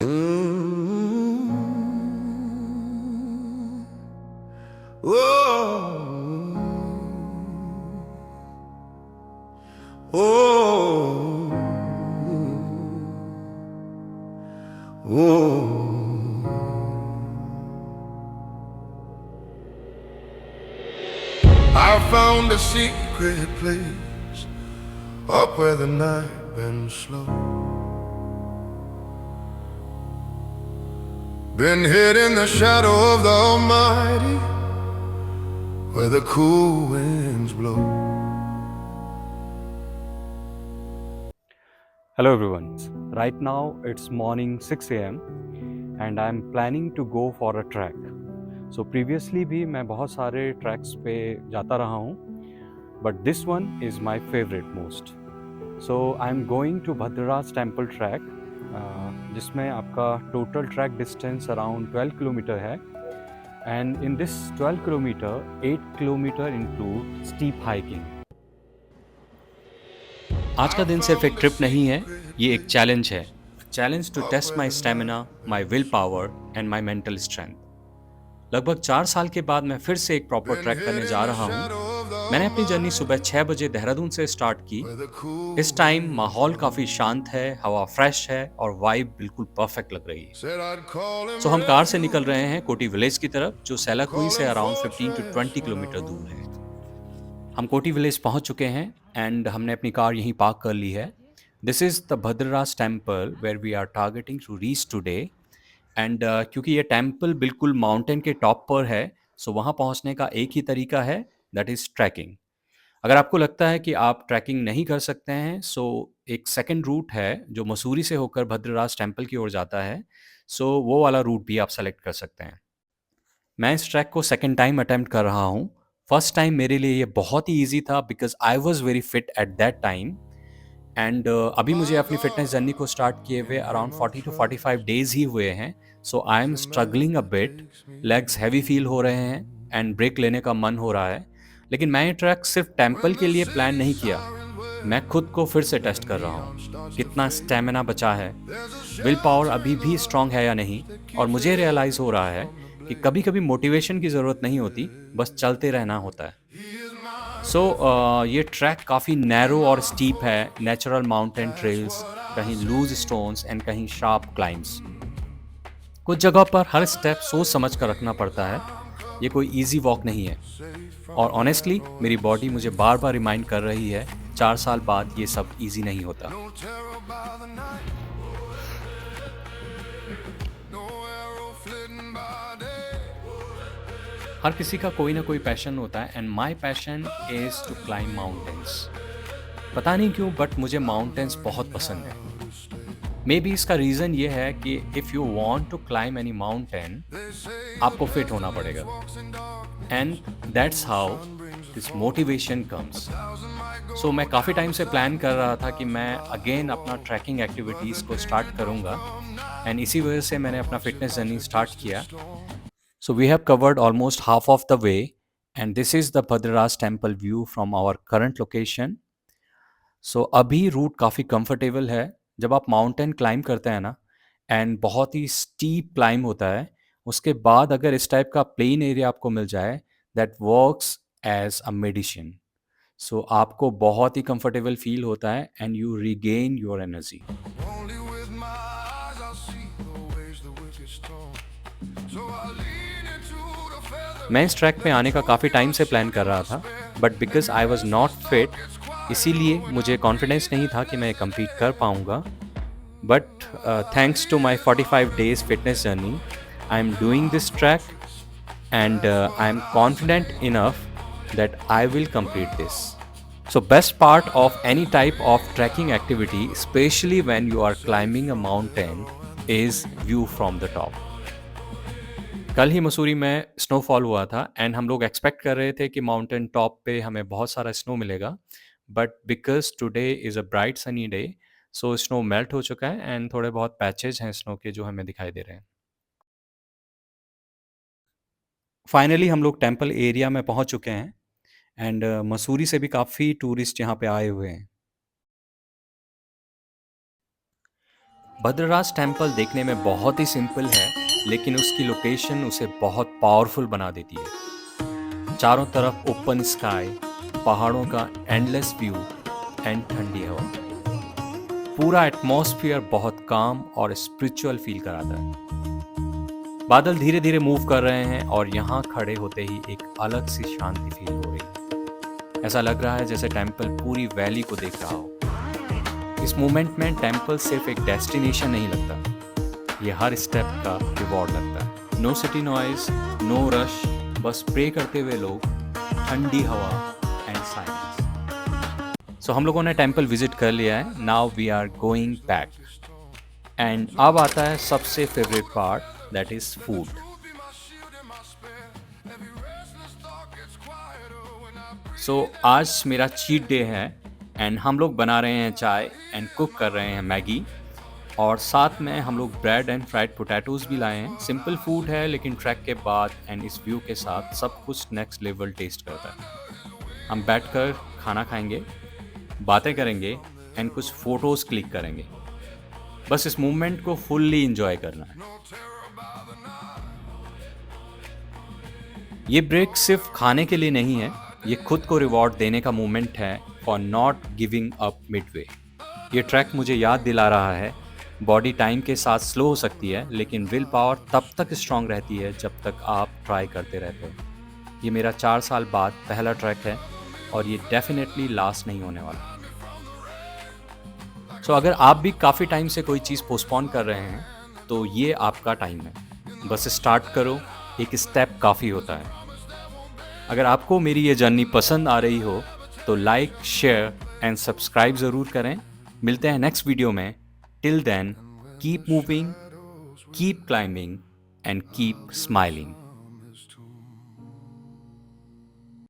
Mm. Oh, oh, oh. I found a secret place up where the night bends slow. Been hid in the shadow of the Almighty, where the cool winds blow. Hello everyone. Right now it's morning 6 a.m. and I'm planning to go for a trek. So previously भी मैं बहुत सारे tracks पे जाता रहा हूँ, but this one is my favorite most. So I'm going to Bhadra's Temple Track, जिसमें आपका total track distance around 12 kilometre है. And in this 12 kilometer, 8 kilometer include steep hiking. आज का दिन सिर्फ एक ट्रिप नहीं है, ये एक चैलेंज है. Challenge to test my stamina, my will power and my mental strength. लगभग 4 साल के बाद मैं फिर से एक प्रॉपर ट्रैक करने जा रहा हूँ. मैंने अपनी जर्नी सुबह 6 बजे देहरादून से स्टार्ट की. इस टाइम माहौल काफ़ी शांत है, हवा फ्रेश है और वाइब बिल्कुल परफेक्ट लग रही है. सो हम कार से निकल रहे हैं कोटी विलेज की तरफ, जो सेलाकुई से अराउंड 15 to 20 किलोमीटर दूर है. हम कोटी विलेज पहुंच चुके हैं एंड हमने अपनी कार यहीं पार्क कर ली है. This is the Bhadraj temple where we are targeting to reach today. And क्योंकि ये टेम्पल बिल्कुल माउंटेन के टॉप पर है, सो वहाँ पहुँचने का एक ही तरीका है, दैट इज़ ट्रैकिंग. अगर आपको लगता है कि आप ट्रैकिंग नहीं कर सकते हैं, सो एक सेकंड रूट है जो मसूरी से होकर भद्रराज टेम्पल की ओर जाता है. सो वो वाला रूट भी आप सेलेक्ट कर सकते हैं. मैं इस ट्रैक को सेकंड टाइम अटेम्प्ट कर रहा हूँ. फर्स्ट टाइम मेरे लिए ये बहुत ही ईजी था because I was very fit at that time. And अभी मुझे अपनी फिटनेस जर्नी को स्टार्ट किए हुए अराउंड 40 to 45 डेज ही हुए हैं. So I am struggling a bit. Legs heavy feel हो रहे हैं एंड ब्रेक लेने का मन हो रहा है. लेकिन मैं ये ट्रैक सिर्फ टेम्पल के लिए प्लान नहीं किया. मैं खुद को फिर से टेस्ट कर रहा हूँ, कितना स्टेमिना बचा है, विल पावर अभी भी स्ट्रांग है या नहीं. और मुझे रियलाइज़ हो रहा है कि कभी कभी मोटिवेशन की ज़रूरत नहीं होती, बस चलते रहना होता है. सो ये ट्रैक काफ़ी नैरो और स्टीप है. नेचुरल माउंटेन ट्रेल्स, कहीं लूज स्टोन्स एंड कहीं शार्प क्लाइम्स. कुछ जगह पर हर स्टेप सोच समझ कर रखना पड़ता है. ये कोई इजी वॉक नहीं है. और ऑनेस्टली मेरी बॉडी मुझे बार बार रिमाइंड कर रही है, 4 साल बाद ये सब इजी नहीं होता. हर किसी का कोई ना कोई पैशन होता है and my passion is to climb mountains. पता नहीं क्यों बट मुझे माउंटेन्स बहुत पसंद है. मे बी इसका रीज़न ये है कि if you want to climb any mountain, आपको फिट होना पड़ेगा. And that's how this motivation comes. So मैं काफ़ी टाइम से प्लान कर रहा था कि मैं अगेन अपना ट्रैकिंग एक्टिविटीज़ को स्टार्ट करूँगा. एंड इसी वजह से मैंने अपना फिटनेस जर्नी स्टार्ट किया. So we have covered almost half of the way, and this is the Bhadraraj temple view from our current location. So अभी रूट काफ़ी कंफर्टेबल है. जब आप माउंटेन क्लाइंब करते हैं ना, एंड बहुत ही स्टीप क्लाइंब होता है, उसके बाद अगर इस टाइप का प्लेन एरिया आपको मिल जाए, that works as a medicine. So आपको बहुत ही कंफर्टेबल फील होता है and you regain your energy. Only with my eyes I see the ways the wicked storm. So I lean into the feather. मैं इस ट्रैक पे आने का काफ़ी टाइम से प्लान कर रहा था, but because I was not fit, इसीलिए मुझे कॉन्फिडेंस नहीं था कि मैं कंप्लीट कर पाऊँगा. But thanks to my 45 days fitness journey, I am doing this track and I am confident enough that I will complete this. So best part of any type of trekking activity, especially when you are climbing a mountain, is view from the top. कल ही मसूरी में snowfall हुआ था and हम लोग expect कर रहे थे कि माउंटेन टॉप पे हमें बहुत सारा स्नो मिलेगा. But because today is a bright sunny day, so snow melt हो चुका है एंड थोड़े बहुत पैचेज हैं स्नो के जो हमें दिखाई दे रहे हैं. फाइनली हम लोग टेम्पल एरिया में पहुंच चुके हैं एंड मसूरी से भी काफ़ी टूरिस्ट यहाँ पे आए हुए हैं. भद्रराज टेम्पल देखने में बहुत ही सिंपल है, लेकिन उसकी लोकेशन उसे बहुत पावरफुल बना देती है। चारों तरफ ओपन स्काई, पहाड़ों का एंडलेस व्यू एंड ठंडी हवा। पूरा एटमॉस्फेयर बहुत काम और स्पिरिचुअल फील कराता है। बादल धीरे धीरे मूव कर रहे हैं और यहाँ खड़े होते ही एक अलग सी शांति फील हो रही है। ऐसा लग रहा है जैसे टेम्पल पूरी वैली को देख रहा हो। इस मोमेंट में टेम्पल सिर्फ एक डेस्टिनेशन नहीं लगता, ये हर स्टेप का रिवॉर्ड लगता है। No city noise, no rush, बस प्रे करते हुए लोग, ठंडी हवा एंड साइलेंस। सो हम लोगों ने टेम्पल विजिट कर लिया है। Now we are going back and अब आता है सबसे favourite part, that is food. So आज मेरा चीट डे है एंड हम लोग बना रहे हैं चाय एंड कुक कर रहे हैं मैगी, और साथ में हम लोग ब्रेड एंड फ्राइड पोटैटोज़ भी लाए हैं। सिंपल फूड है, लेकिन ट्रैक के बाद एंड इस व्यू के साथ सब कुछ नेक्स्ट लेवल टेस्ट करता है। हम बैठकर खाना खाएंगे, बातें करेंगे एंड कुछ फ़ोटोज़ क्लिक करेंगे। बस इस मोमेंट को फुल्ली इंजॉय करना है। ये ब्रेक सिर्फ खाने के लिए नहीं है, ये खुद को रिवॉर्ड देने का मोमेंट है for not giving up Midway. ये ट्रैक मुझे याद दिला रहा है, बॉडी टाइम के साथ स्लो हो सकती है, लेकिन विल पावर तब तक स्ट्रांग रहती है जब तक आप ट्राई करते रहते हो। ये मेरा 4 साल बाद पहला ट्रैक है और ये डेफिनेटली लास्ट नहीं होने वाला। सो अगर आप भी काफ़ी टाइम से कोई चीज़ पोस्टपोन कर रहे हैं तो ये आपका टाइम है। बस स्टार्ट करो, एक स्टेप काफ़ी होता है। अगर आपको मेरी ये जर्नी पसंद आ रही हो तो लाइक, शेयर एंड सब्सक्राइब ज़रूर करें। मिलते हैं नेक्स्ट वीडियो में। Till then, keep moving, keep climbing and keep smiling.